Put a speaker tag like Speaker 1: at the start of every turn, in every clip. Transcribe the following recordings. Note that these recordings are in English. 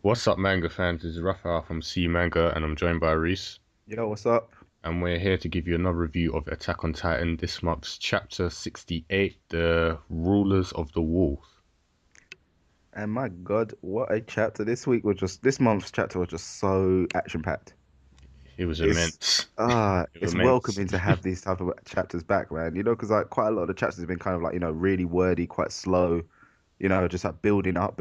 Speaker 1: What's up, manga fans? This is Raphael from C Manga, and I'm joined by Reese.
Speaker 2: Yo, what's up?
Speaker 1: And we're here to give you another review of Attack on Titan, this month's chapter 68, The Rulers of the Wolf.
Speaker 2: And my God, what a chapter! This month's chapter was just so action packed.
Speaker 1: It was
Speaker 2: It's
Speaker 1: immense. It was
Speaker 2: it's
Speaker 1: immense.
Speaker 2: welcoming to have these type of chapters back, man. Because like quite a lot of the chapters have been kind of like really wordy, quite slow. Just like building up,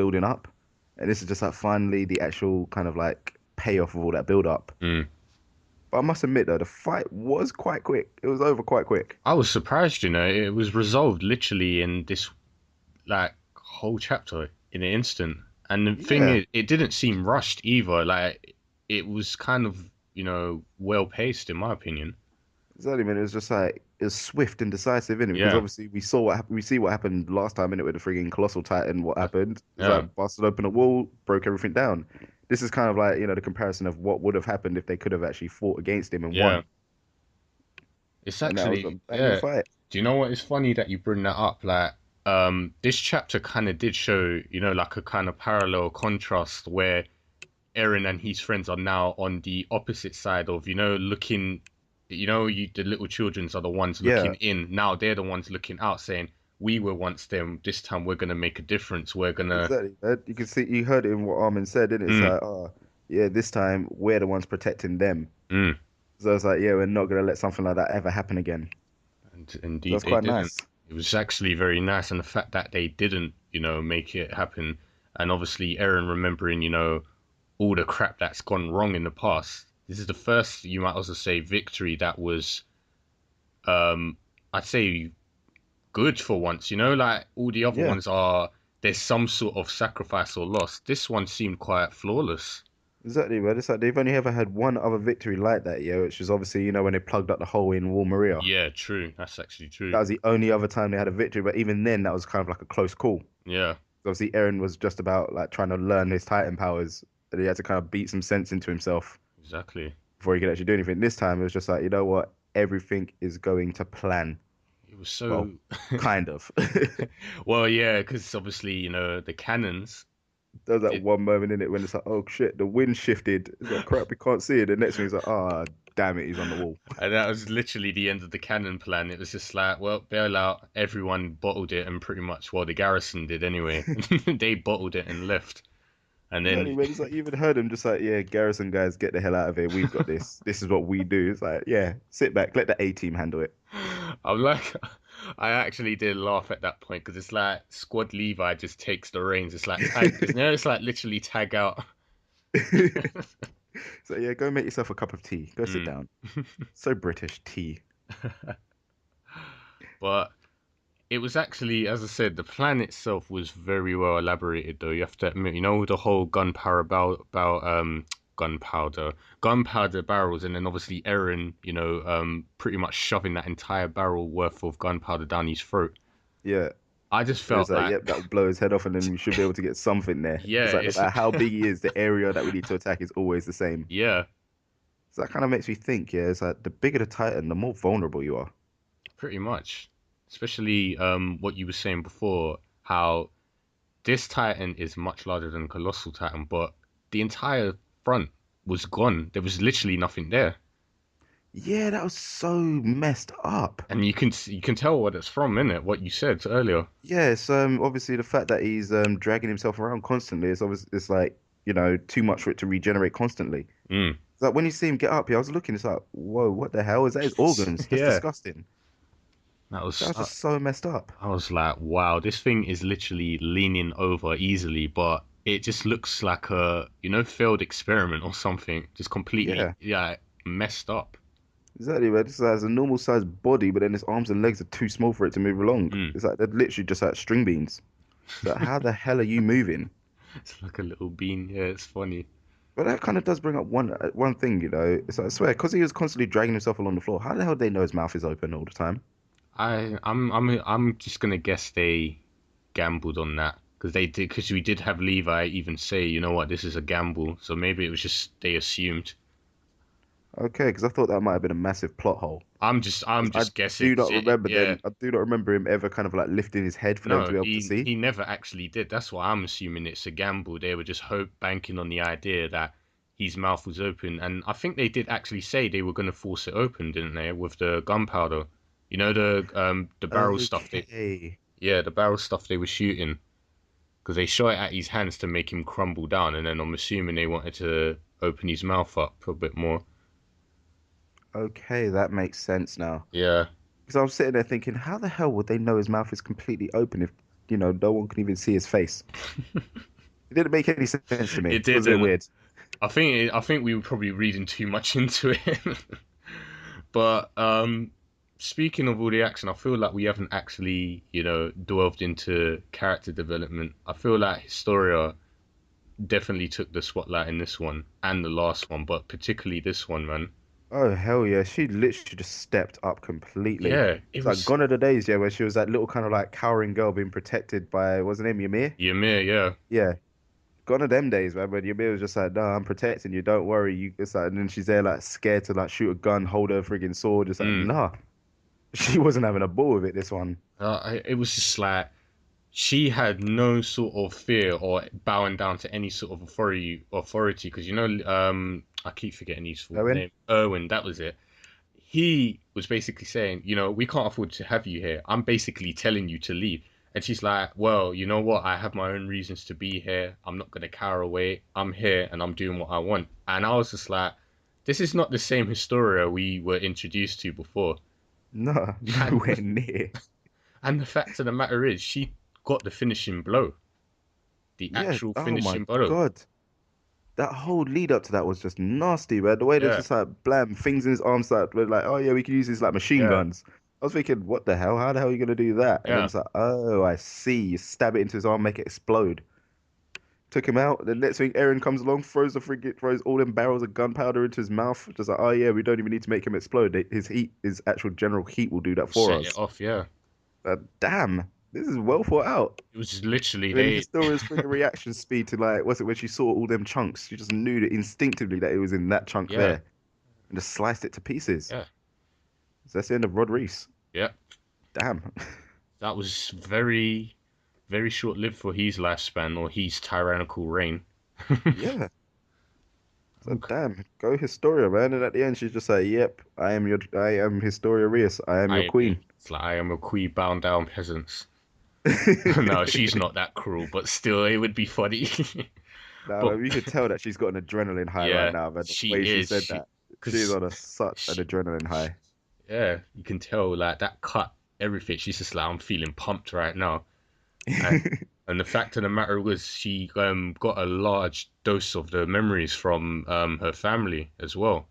Speaker 2: and this is just like finally the actual kind of like payoff of all that build up.
Speaker 1: Mm.
Speaker 2: But I must admit though, the fight was quite quick. It was over quite quick.
Speaker 1: I was surprised, it was resolved literally in this like whole chapter in an instant. And the thing
Speaker 2: Yeah.
Speaker 1: is, it didn't seem rushed either. Like it was kind of, well paced in my opinion.
Speaker 2: Exactly, man. It was just like it was swift and decisive in it because
Speaker 1: Yeah.
Speaker 2: obviously we see what happened last time in it with the frigging colossal titan. What happened? It's
Speaker 1: Yeah.
Speaker 2: like busted open a wall, broke everything down. This is kind of like the comparison of what would have happened if they could have actually fought against him and
Speaker 1: Yeah.
Speaker 2: won,
Speaker 1: It's
Speaker 2: and that was a
Speaker 1: actually,
Speaker 2: banging
Speaker 1: yeah.
Speaker 2: fight.
Speaker 1: Do you know what? It's funny that you bring that up. Like, this chapter kind of did show, like a kind of parallel contrast where Eren and his friends are now on the opposite side of, looking, the little childrens are the ones
Speaker 2: Yeah,
Speaker 1: looking in. Now they're the ones looking out, saying, "We were once them. This time we're gonna make a difference. We're gonna."
Speaker 2: exactly. You can see you heard it in what Armin said, didn't it? It's
Speaker 1: Mm,
Speaker 2: like, oh yeah, this time we're the ones protecting them.
Speaker 1: mm.
Speaker 2: So it's like, yeah, we're not gonna let something like that ever happen again.
Speaker 1: And
Speaker 2: So
Speaker 1: indeed,
Speaker 2: that's
Speaker 1: they
Speaker 2: quite
Speaker 1: didn't.
Speaker 2: nice.
Speaker 1: It was actually very nice, and the fact that they didn't, make it happen, and obviously Eren remembering, all the crap that's gone wrong in the past. This is the first, you might also say, victory that was, I'd say, good for once. Like all the other
Speaker 2: Yeah.
Speaker 1: ones are, there's some sort of sacrifice or loss. This one seemed quite flawless.
Speaker 2: Exactly, man. It's like they've only ever had one other victory like that, yeah, which is obviously, when they plugged up the hole in Wall Maria.
Speaker 1: Yeah, true. That's actually true.
Speaker 2: That was the only other time they had a victory, but even then, that was kind of like a close call.
Speaker 1: Yeah,
Speaker 2: Obviously, Eren was just about like trying to learn his Titan powers, and he had to kind of beat some sense into himself
Speaker 1: exactly.
Speaker 2: before he could actually do anything. This time, it was just like, you know what? Everything is going to plan.
Speaker 1: It was
Speaker 2: Well,
Speaker 1: so.
Speaker 2: kind of.
Speaker 1: Well, yeah, because obviously, the cannons.
Speaker 2: There's that
Speaker 1: It,
Speaker 2: one moment in it when it's like, oh shit, the wind shifted. It's like, crap, we can't see it. The next thing is like, ah, damn it, he's on the wall.
Speaker 1: And that was literally the end of the cannon plan. It was just like, well, bail out. Everyone bottled it, and pretty much, well, the garrison did anyway. They bottled it and left. And then,
Speaker 2: Exactly, man. It's like you even heard him just like, yeah, Garrison guys, get the hell out of here. We've got this. This is what we do. It's like, yeah, sit back, let the A team handle it.
Speaker 1: I'm like, I actually did laugh at that point because it's like Squad Levi just takes the reins. It's like tag, it's like literally tag out.
Speaker 2: So yeah, go make yourself a cup of tea. Go sit
Speaker 1: Mm.
Speaker 2: down. So British tea.
Speaker 1: But it was actually, as I said, the plan itself was very well elaborated, though. You have to admit, the whole gunpowder barrels, and then obviously Eren, pretty much shoving that entire barrel worth of gunpowder down his throat.
Speaker 2: Yeah.
Speaker 1: I just
Speaker 2: And it's
Speaker 1: felt
Speaker 2: like,
Speaker 1: like,
Speaker 2: yep, that will blow his head off, and then we should be able to get something there.
Speaker 1: yeah,
Speaker 2: It's like no
Speaker 1: it's
Speaker 2: matter how big he is, the area that we need to attack is always the same.
Speaker 1: yeah,
Speaker 2: So that kind of makes me think, yeah, it's like the bigger the Titan, the more vulnerable you are.
Speaker 1: pretty much. Especially what you were saying before, how this Titan is much larger than Colossal Titan, but the entire front was gone. There was literally nothing there.
Speaker 2: Yeah, that was so messed up.
Speaker 1: And you can tell what it's from, innit? What you said earlier.
Speaker 2: Yeah, it's obviously the fact that he's dragging himself around constantly. It's like too much for it to regenerate constantly.
Speaker 1: Mm.
Speaker 2: It's like when you see him get up here, I was looking. It's like, whoa, what the hell is that? His organs? That's
Speaker 1: Yeah,
Speaker 2: disgusting.
Speaker 1: that
Speaker 2: That
Speaker 1: was.
Speaker 2: was just so messed up.
Speaker 1: I was like, wow, this thing is literally leaning over easily, but it just looks like a failed experiment or something. Just completely,
Speaker 2: Yeah,
Speaker 1: yeah, messed up.
Speaker 2: exactly. Man. This has a normal sized body, but then his arms and legs are too small for it to move along.
Speaker 1: Mm.
Speaker 2: It's like they're literally just like string beans. So how the hell are you moving?
Speaker 1: It's like a little bean. Yeah, it's funny.
Speaker 2: But that kind of does bring up one thing. It's like, I swear, because he was constantly dragging himself along the floor. How the hell do they know his mouth is open all the time?
Speaker 1: I'm just gonna guess they gambled on that because we did have Levi even say, you know what, this is a gamble. So maybe it was just they assumed.
Speaker 2: Okay, because I thought that might have been a massive plot hole.
Speaker 1: I'm
Speaker 2: 'Cause I
Speaker 1: just guessing.
Speaker 2: do
Speaker 1: 'Cause
Speaker 2: not remember
Speaker 1: yeah,
Speaker 2: them. I do not remember him ever kind of like lifting his head for them to
Speaker 1: no,
Speaker 2: be able to
Speaker 1: he
Speaker 2: see.
Speaker 1: never actually did. That's why I'm assuming it's a gamble. They were just banking on the idea that his mouth was open, and I think they did actually say they were going to force it open, didn't they? With the gunpowder, the barrel stuff.
Speaker 2: Okay.
Speaker 1: The barrel stuff they were shooting because they shot it at his hands to make him crumble down, and then I'm assuming they wanted to open his mouth up a bit more.
Speaker 2: Okay, that makes sense now.
Speaker 1: Yeah,
Speaker 2: Because I was sitting there thinking, how the hell would they know his mouth is completely open if, no one can even see his face? It didn't make any sense to me.
Speaker 1: it
Speaker 2: It was a bit
Speaker 1: didn't.
Speaker 2: weird.
Speaker 1: I think we were probably reading too much into it. But speaking of all the action, I feel like we haven't actually, delved into character development. I feel like Historia definitely took the spotlight in this one and the last one, but particularly this one, man.
Speaker 2: Oh, hell yeah. She literally just stepped up completely.
Speaker 1: Yeah, it
Speaker 2: It's like
Speaker 1: was
Speaker 2: gone are the days, yeah, where she was that little kind of like cowering girl being protected by, what's her name, Ymir?
Speaker 1: Ymir, yeah.
Speaker 2: Yeah. Gone are them days, man, when Ymir was just like, no, I'm protecting you, don't worry. It's like, and then she's there like scared to like shoot a gun, hold her friggin' sword, just like,
Speaker 1: Mm.
Speaker 2: nah. She wasn't having a ball with it, this one.
Speaker 1: It was just like she had no sort of fear or bowing down to any sort of authority because I keep forgetting his full
Speaker 2: Owen?
Speaker 1: name. Erwin, that was it. He was basically saying, we can't afford to have you here. I'm basically telling you to leave. And she's like, well, you know what? I have my own reasons to be here. I'm not going to cower away. I'm here and I'm doing what I want. And I was just like, this is not the same Historia we were introduced to before.
Speaker 2: No,
Speaker 1: And,
Speaker 2: nowhere near.
Speaker 1: and the fact of the matter is, she got the finishing blow, the
Speaker 2: Yeah,
Speaker 1: actual
Speaker 2: oh my
Speaker 1: finishing blow.
Speaker 2: God. That whole lead up to that was just nasty, man. The way there's
Speaker 1: Yeah,
Speaker 2: just like blam, things in his arms that were like, oh yeah, we can use these like machine
Speaker 1: yeah,
Speaker 2: guns. I was thinking, what the hell? How the hell are you gonna do that? And then
Speaker 1: yeah,
Speaker 2: it's like, oh, I see. You stab it into his arm, make it explode. Took him out. The next thing, Eren comes along, throws all them barrels of gunpowder into his mouth. Just like, oh yeah, we don't even need to make him explode. His heat, his actual general heat will do that for
Speaker 1: set it
Speaker 2: us.
Speaker 1: off. Yeah,
Speaker 2: Damn, this is well thought out.
Speaker 1: it was literally
Speaker 2: And then
Speaker 1: they.
Speaker 2: Historia's freaking reaction speed to like, what's it when she saw all them chunks? She just knew that instinctively that it was in that chunk
Speaker 1: Yeah,
Speaker 2: there, and just sliced it to pieces.
Speaker 1: yeah,
Speaker 2: So that's the end of Rod Reess.
Speaker 1: yeah.
Speaker 2: Damn.
Speaker 1: That was very, very short-lived for his lifespan or his tyrannical reign.
Speaker 2: Yeah. So
Speaker 1: Okay.
Speaker 2: damn, go Historia, man. And at the end, she's just like, "Yep, I am Historia Reess. I am your queen."
Speaker 1: It's like I am a queen bound down peasants. No, she's not that cruel, but still, it would be funny.
Speaker 2: Now,
Speaker 1: But
Speaker 2: man, you could tell that she's got an adrenaline high right
Speaker 1: yeah,
Speaker 2: now, man. The
Speaker 1: she
Speaker 2: way she
Speaker 1: is.
Speaker 2: said that, she's
Speaker 1: Because
Speaker 2: on such an
Speaker 1: she,
Speaker 2: adrenaline high.
Speaker 1: yeah, you can tell like that cut everything. She's just like I'm feeling pumped right now. And, and the fact of the matter was, she got a large dose of the memories from her family as well.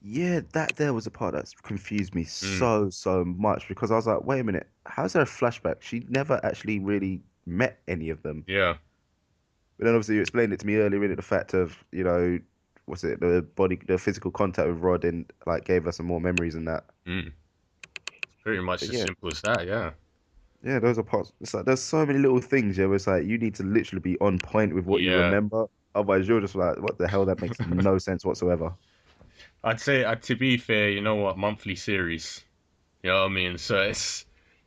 Speaker 2: Yeah, that there was a part that's confused me
Speaker 1: Mm,
Speaker 2: so much because I was like, wait a minute, how's there a flashback? She never actually really met any of them.
Speaker 1: yeah,
Speaker 2: But then obviously you explained it to me earlier, in the fact of, what's it, the physical contact with Rod and like gave us some more memories and that.
Speaker 1: mm. Pretty much
Speaker 2: But
Speaker 1: as
Speaker 2: yeah,
Speaker 1: simple as that. Yeah,
Speaker 2: yeah, those are parts. It's like there's so many little things, yeah, where it's like you need to literally be on point with what you
Speaker 1: yeah.
Speaker 2: remember. Otherwise, you're just like, what the hell? That makes no sense whatsoever.
Speaker 1: I'd say, to be fair, you know what, monthly series. You know what I mean? So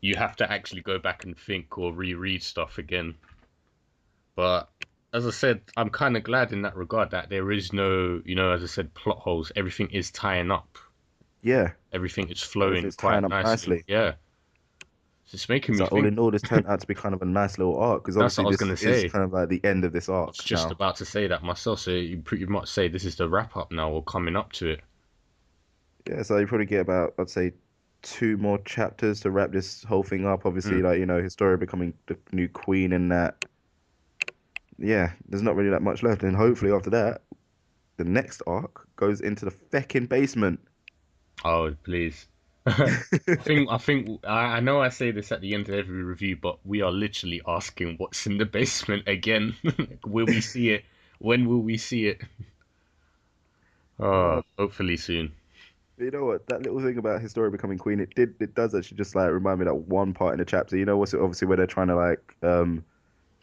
Speaker 1: you have to actually go back and think or reread stuff again. But as I said, I'm kind of glad in that regard that there is no, as I said, plot holes. Everything is tying up.
Speaker 2: Yeah,
Speaker 1: Everything is flowing
Speaker 2: everything's tying
Speaker 1: quite
Speaker 2: up
Speaker 1: nicely.
Speaker 2: nicely.
Speaker 1: Yeah. So it's making
Speaker 2: It's
Speaker 1: me
Speaker 2: like all
Speaker 1: think.
Speaker 2: in all, this turned out to be kind of a nice little arc because
Speaker 1: That's what
Speaker 2: obviously
Speaker 1: I was
Speaker 2: this
Speaker 1: gonna
Speaker 2: is
Speaker 1: say.
Speaker 2: kind of like the end of this
Speaker 1: I was
Speaker 2: arc
Speaker 1: just
Speaker 2: now.
Speaker 1: about to say that myself. So you pretty much say this is the wrap up now or coming up to it.
Speaker 2: Yeah, so you probably get about, I'd say, two more chapters to wrap this whole thing up. Obviously,
Speaker 1: Mm.
Speaker 2: like, Historia becoming the new queen and that. Yeah, there's not really that much left. And hopefully after that, the next arc goes into the feckin' basement.
Speaker 1: Oh, please. I know I say this at the end of every review, but we are literally asking what's in the basement again. Will we see it? When will we see it?
Speaker 2: Uh,
Speaker 1: Hopefully soon.
Speaker 2: you know what? That little thing about Historia becoming queen, it does actually just like remind me of that one part in the chapter. You know what's it obviously where they're trying to like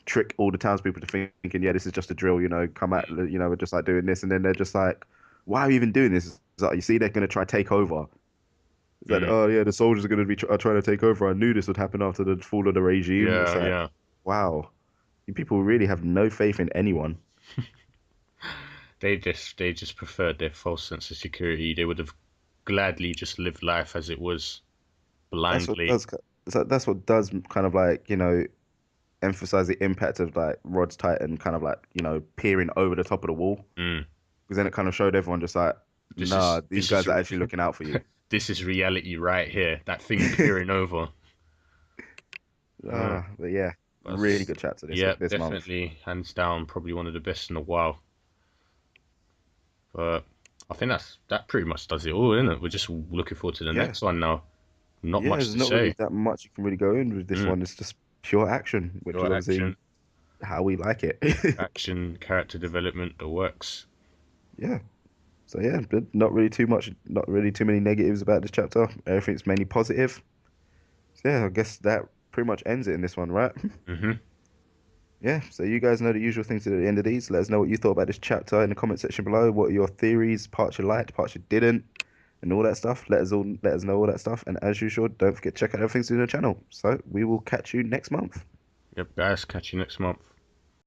Speaker 2: trick all the townspeople to thinking, yeah, this is just a drill, come at, we're just like doing this, and then they're just like, why are you even doing this? It's like, you see, they're gonna try to take over. It's like,
Speaker 1: Mm.
Speaker 2: oh yeah, the soldiers are gonna be trying to take over. I knew this would happen after the fall of the regime. It's
Speaker 1: Yeah,
Speaker 2: like,
Speaker 1: yeah.
Speaker 2: wow, you people really have no faith in anyone.
Speaker 1: They just preferred their false sense of security. They would have gladly just lived life as it was
Speaker 2: That's what
Speaker 1: blindly.
Speaker 2: does. That's what does kind of like emphasize the impact of like Rod's Titan kind of like peering over the top of the wall,
Speaker 1: Mm.
Speaker 2: because then it kind of showed everyone just like,
Speaker 1: This
Speaker 2: nah,
Speaker 1: is
Speaker 2: these
Speaker 1: this is
Speaker 2: guys are actually looking out for you.
Speaker 1: this is reality right here. That thing peering over. Uh,
Speaker 2: But yeah,
Speaker 1: but
Speaker 2: really good chapter
Speaker 1: yeah,
Speaker 2: this month.
Speaker 1: definitely hands down, probably one of the best in a while. But I think that pretty much does it all, isn't it? We're just looking forward to the
Speaker 2: Yeah,
Speaker 1: next one now. Not
Speaker 2: yeah,
Speaker 1: much
Speaker 2: there's
Speaker 1: to
Speaker 2: not really
Speaker 1: say.
Speaker 2: that much you can really go in with this
Speaker 1: Mm.
Speaker 2: one. It's just pure action, which
Speaker 1: Pure
Speaker 2: is obviously
Speaker 1: action,
Speaker 2: how we like it.
Speaker 1: action, character development, the works.
Speaker 2: Yeah. So yeah, but not really too much, not really too many negatives about this chapter. Everything's mainly positive. So yeah, I guess that pretty much ends it in this one, right?
Speaker 1: Hmm.
Speaker 2: Yeah, so you guys know the usual things at the end of these. Let us know what you thought about this chapter in the comment section below. What are your theories, parts you liked, parts you didn't, and all that stuff. Let us know all that stuff. And as usual, don't forget to check out everything's in the channel. So we will catch you next month.
Speaker 1: Yep, guys, catch you next month.